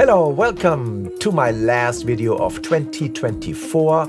Hello, welcome to my last video of 2024.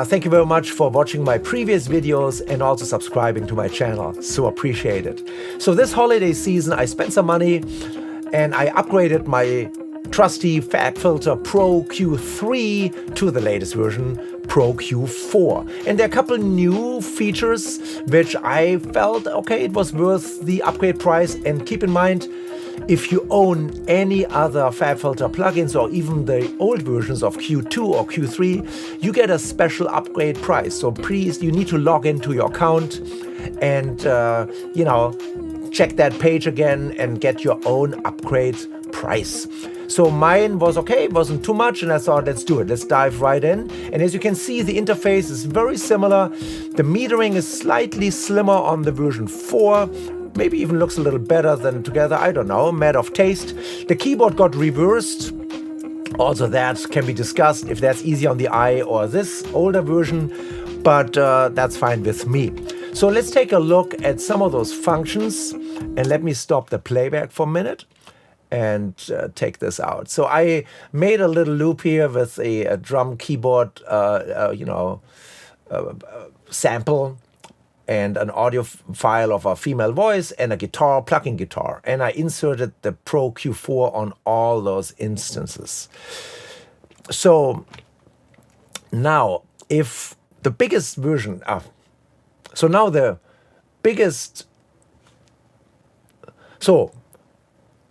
Thank you very much for watching my previous videos and also subscribing to my channel. So appreciate it. So this holiday season, I spent some money and I upgraded my trusty Fabfilter Pro-Q4 to the latest version, Pro-Q4. And there are a couple new features which I felt, okay, it was worth the upgrade price. And keep in mind, if you own any other Fabfilter plugins or even the old versions of Q2 or Q3, you get a special upgrade price. So please, you need to log into your account and, check that page again and get your own upgrade price. So mine was okay, it wasn't too much, and I thought, let's do it. Let's dive right in. And as you can see, the interface is very similar. The metering is slightly slimmer on the version 4. Maybe even looks a little better than together. I don't know, matter of taste. The keyboard got reversed. Also that can be discussed if that's easy on the eye or this older version, but that's fine with me. So let's take a look at some of those functions, and let me stop the playback for a minute and take this out. So I made a little loop here with a drum keyboard, sample and an audio file of a female voice and a guitar, plucking guitar. And I inserted the Pro Q4 on all those instances. So now, if the biggest version,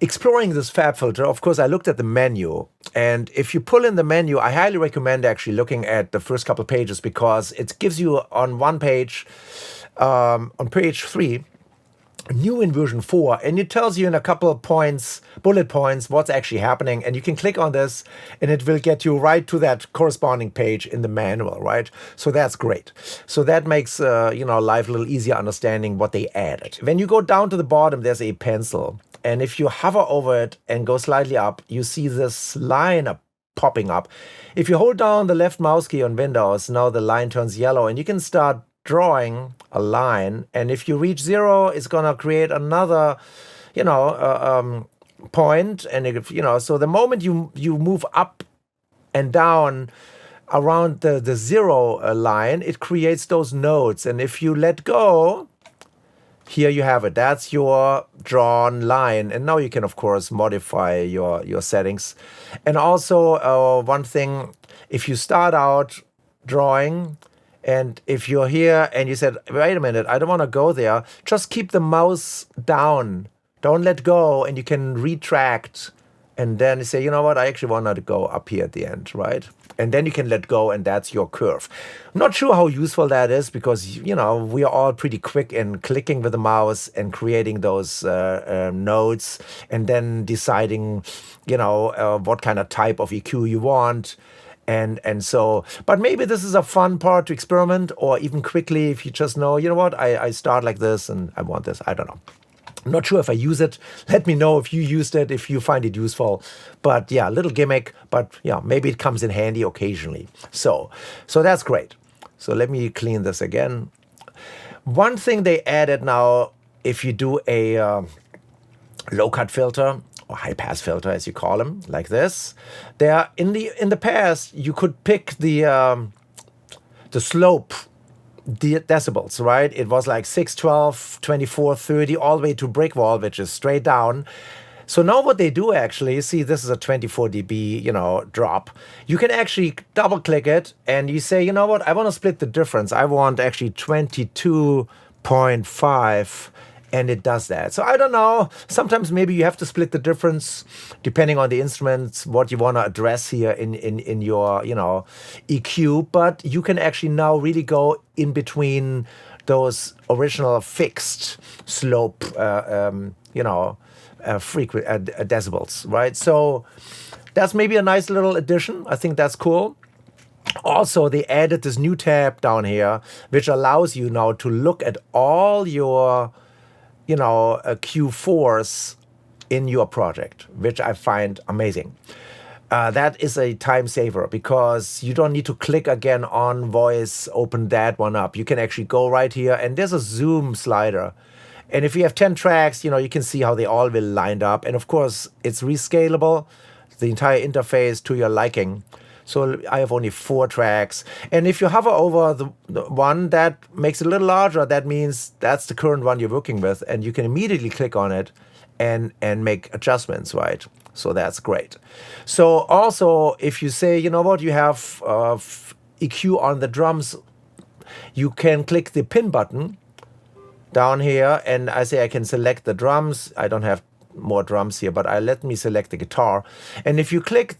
exploring this Fabfilter, of course, I looked at the menu. And if you pull in the menu, I highly recommend actually looking at the first couple pages, because it gives you on one page, on page 3, new in version 4, and it tells you in a couple of points, bullet points, what's actually happening. And you can click on this and it will get you right to that corresponding page in the manual, right? So that's great. So that makes life a little easier understanding what they added. When you go down to the bottom, there's a pencil. And if you hover over it and go slightly up, you see this line popping up. If you hold down the left mouse key on Windows, now the line turns yellow and you can start drawing a line. And if you reach 0, it's going to create another, point. And if, so the moment you move up and down around the 0 line, it creates those nodes. And if you let go, here you have it. That's your drawn line. And now you can, of course, modify your settings. And also one thing, if you start out drawing, and if you're here and you said, wait a minute, I don't want to go there, just keep the mouse down. Don't let go, and you can retract. And then you say, you know what, I actually want to go up here at the end, right? And then you can let go, and that's your curve. I'm not sure how useful that is, because, we are all pretty quick in clicking with the mouse and creating those nodes, and then deciding, what kind of type of EQ you want. And so, but maybe this is a fun part to experiment, or even quickly, if you just know, you know what, I start like this and I want this. I don't know. I'm not sure if I use it. Let me know if you used it, if you find it useful. But yeah, little gimmick, but yeah, maybe it comes in handy occasionally. So that's great. So let me clean this again. One thing they added now, if you do a low-cut filter, or high-pass filter, as you call them, like this, there in the past you could pick the slope, the decibels, right? It was like 6, 12, 24, 30, all the way to brick wall, which is straight down. So now what they do actually, see, this is a 24 dB, drop. You can actually double click it and you say, you know what, I want to split the difference. I want actually 22.5. And it does that. So I don't know, sometimes maybe you have to split the difference depending on the instruments, what you want to address here in your, EQ. But you can actually now really go in between those original fixed slope, decibels, right? So that's maybe a nice little addition. I think that's cool. Also, they added this new tab down here, which allows you now to look at all your Q4s in your project, which I find amazing. That is a time saver, because you don't need to click again on voice, open that one up. You can actually go right here, and there's a zoom slider. And if you have 10 tracks, you can see how they all will lined up. And of course, it's rescalable, the entire interface to your liking. So I have only 4 tracks. And if you hover over the one that makes it a little larger, that means that's the current one you're working with. And you can immediately click on it and make adjustments, right? So that's great. So also, if you say, you know what, you have EQ on the drums, you can click the pin button down here, and I say I can select the drums. I don't have more drums here, but let me select the guitar. And if you click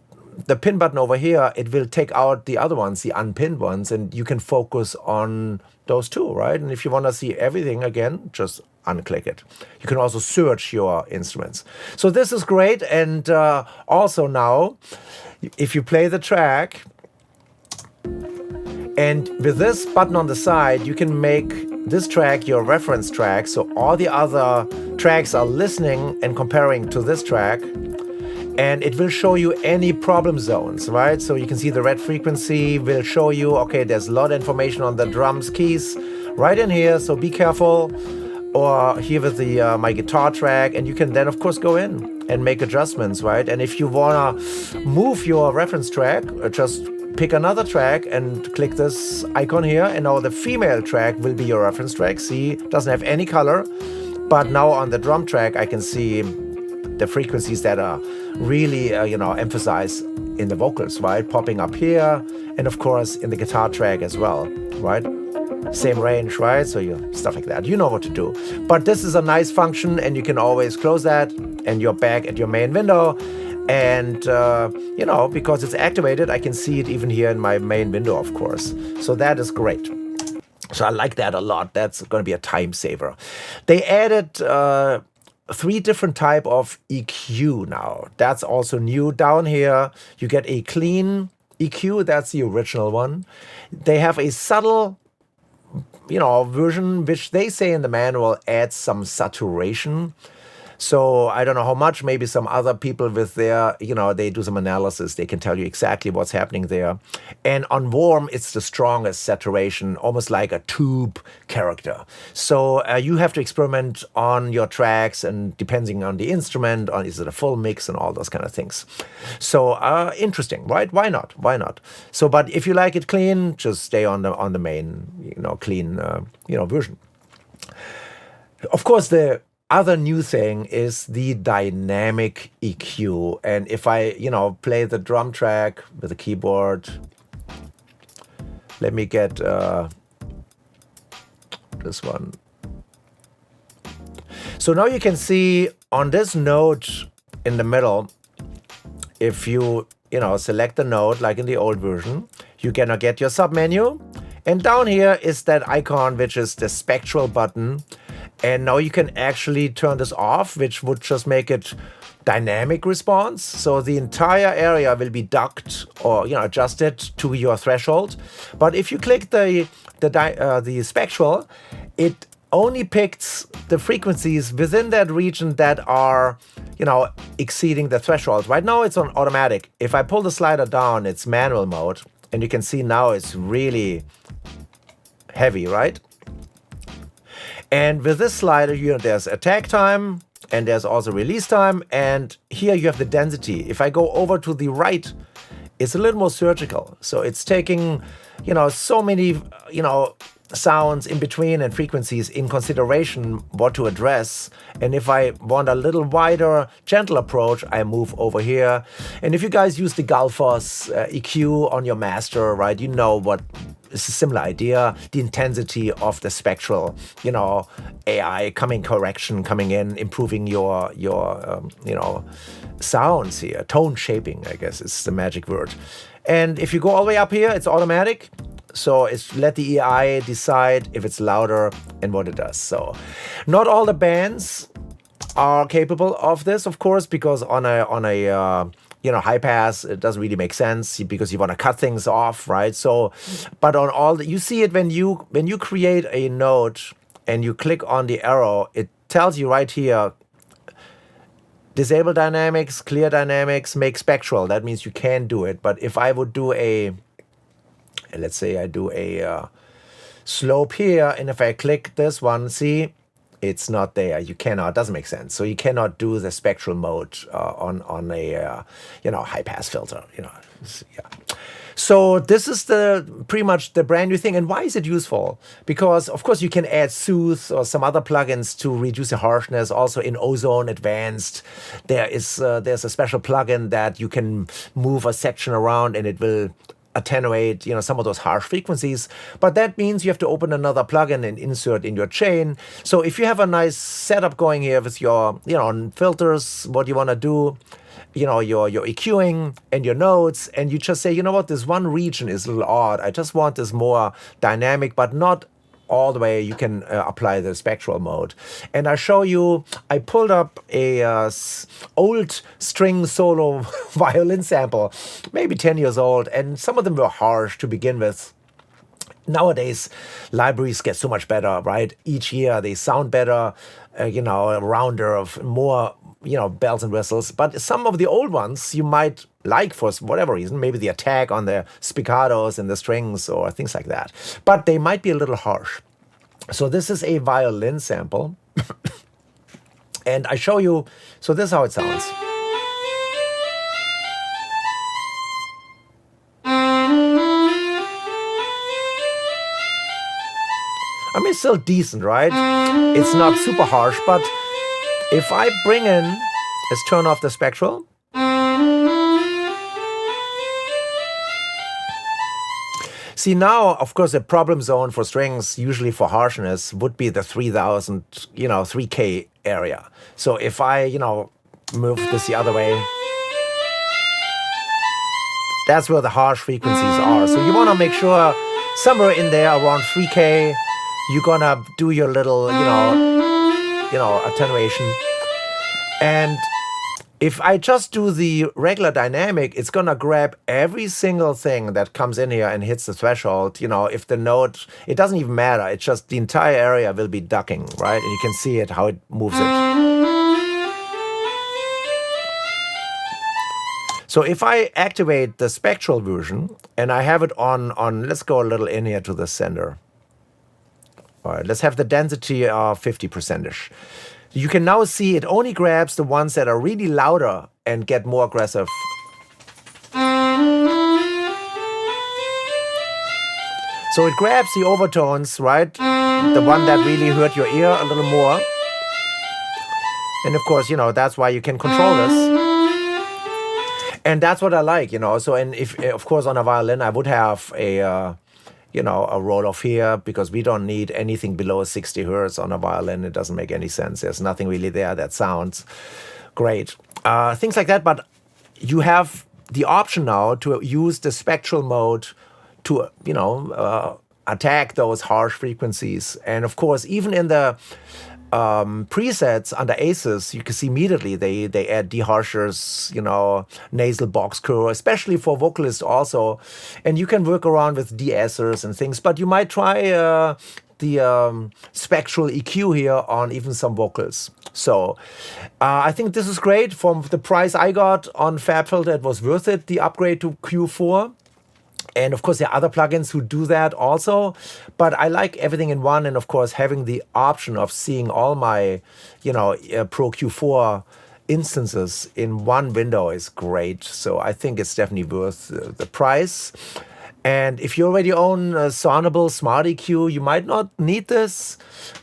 the pin button over here, it will take out the other ones, the unpinned ones, and you can focus on those two, right? And if you want to see everything again, just unclick it. You can also search your instruments. So this is great. And also now, if you play the track, and with this button on the side, you can make this track your reference track. So all the other tracks are listening and comparing to this track. And it will show you any problem zones, right? So you can see the red frequency will show you, okay, there's a lot of information on the drums keys right in here. So be careful. Or here with the my guitar track. And you can then, of course, go in and make adjustments, right? And if you want to move your reference track, just pick another track and click this icon here, and now the female track will be your reference track. See, it doesn't have any color, but now on the drum track I can see the frequencies that are really emphasized in the vocals, right? Popping up here, and of course in the guitar track as well, right? Same range, right? So stuff like that. You know what to do. But this is a nice function, and you can always close that, and you're back at your main window. And, because it's activated, I can see it even here in my main window, of course. So that is great. So I like that a lot. That's going to be a time saver. They added 3 different type of EQ now. That's also new. Down here, you get a clean EQ. That's the original one. They have a subtle version, which they say in the manual adds some saturation. So I don't know how much. Maybe some other people with their, they do some analysis. They can tell you exactly what's happening there. And on warm, it's the strongest saturation, almost like a tube character. So you have to experiment on your tracks, and depending on the instrument, on is it a full mix and all those kind of things. So interesting, right? Why not? Why not? So, but if you like it clean, just stay on the main, clean, version. Of course, the other new thing is the dynamic EQ. And if I, play the drum track with the keyboard, let me get this one. So now you can see on this note in the middle, if you, select the note like in the old version, you're gonna get your submenu. And down here is that icon, which is the spectral button. And now you can actually turn this off, which would just make it dynamic response. So the entire area will be ducked or adjusted to your threshold. But if you click the spectral, it only picks the frequencies within that region that are exceeding the threshold. Right now it's on automatic. If I pull the slider down, it's manual mode, and you can see now it's really heavy, right? And with this slider, there's attack time, and there's also release time. And here you have the density. If I go over to the right, it's a little more surgical. So it's taking, so many, sounds in between and frequencies in consideration what to address. And if I want a little wider, gentle approach, I move over here. And if you guys use the Gullfoss EQ on your master, right, what it's a similar idea. The intensity of the spectral, AI correction coming in, improving your sounds here. Tone shaping, I guess, is the magic word. And if you go all the way up here, it's automatic. So it's let the AI decide if it's louder and what it does. So not all the bands are capable of this, of course, because on a high pass, it doesn't really make sense because you want to cut things off, right? So, but on all you see it when you create a note and you click on the arrow, it tells you right here, disable dynamics, clear dynamics, make spectral. That means you can do it. But if I would do let's say I do a slope here, and if I click this one, see, It's not there. You cannot. Doesn't make sense. So you cannot do the spectral mode on a high pass filter. Yeah. So this is pretty much the brand new thing. And why is it useful? Because of course you can add Soothe or some other plugins to reduce the harshness. Also in Ozone Advanced, there's a special plugin that you can move a section around and it will attenuate, some of those harsh frequencies. But that means you have to open another plugin and insert in your chain. So if you have a nice setup going here with your, filters, what you want to do, your EQing and your notes, and you just say, you know what, this one region is a little odd. I just want this more dynamic, but not all the way. You can apply the spectral mode. And I show you, I pulled up a old string solo violin sample, maybe 10 years old, and some of them were harsh to begin with. Nowadays, libraries get so much better, right? Each year they sound better, a rounder of more, bells and whistles. But some of the old ones you might like for whatever reason, maybe the attack on the spiccatos and the strings or things like that. But they might be a little harsh. So this is a violin sample. And I show you, so this is how it sounds. I mean, it's still decent, right? It's not super harsh, but if I bring in, let's turn off the spectral. See now, of course, the problem zone for strings, usually for harshness, would be the 3000, 3K area. So if I, move this the other way, that's where the harsh frequencies are. So you want to make sure somewhere in there around 3K, you're gonna do your little, attenuation. And if I just do the regular dynamic, it's gonna grab every single thing that comes in here and hits the threshold. If the note, it doesn't even matter. It's just the entire area will be ducking, right? And you can see it, how it moves it. So if I activate the spectral version and I have it on, let's go a little in here to the center. All right, let's have the density of 50%-ish. You can now see it only grabs the ones that are really louder and get more aggressive. So it grabs the overtones, right? The one that really hurt your ear a little more. And of course, that's why you can control this. And that's what I like, So, and if, of course, on a violin, I would have a roll off here, because we don't need anything below 60 hertz on a violin. It doesn't make any sense. There's nothing really there that sounds great. Things like that, but you have the option now to use the spectral mode to, attack those harsh frequencies. And of course, even in the presets under Aces, you can see immediately they add deharshers, nasal box curve, especially for vocalists also. And you can work around with de-essers and things, but you might try the spectral EQ here on even some vocals. So I think this is great. From the price I got on Fabfilter, it was worth it, the upgrade to Q4. And of course, there are other plugins who do that also. But I like everything in one. And of course, having the option of seeing all my, Pro Q4 instances in one window is great. So I think it's definitely worth the price. And if you already own a Sonable Smart EQ, you might not need this.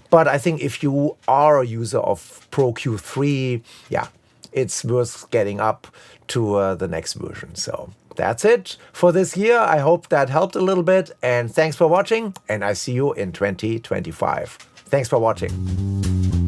But I think if you are a user of Pro Q3, yeah, it's worth getting up to the next version. So that's it for this year. I hope that helped a little bit. And thanks for watching. And I see you in 2025. Thanks for watching.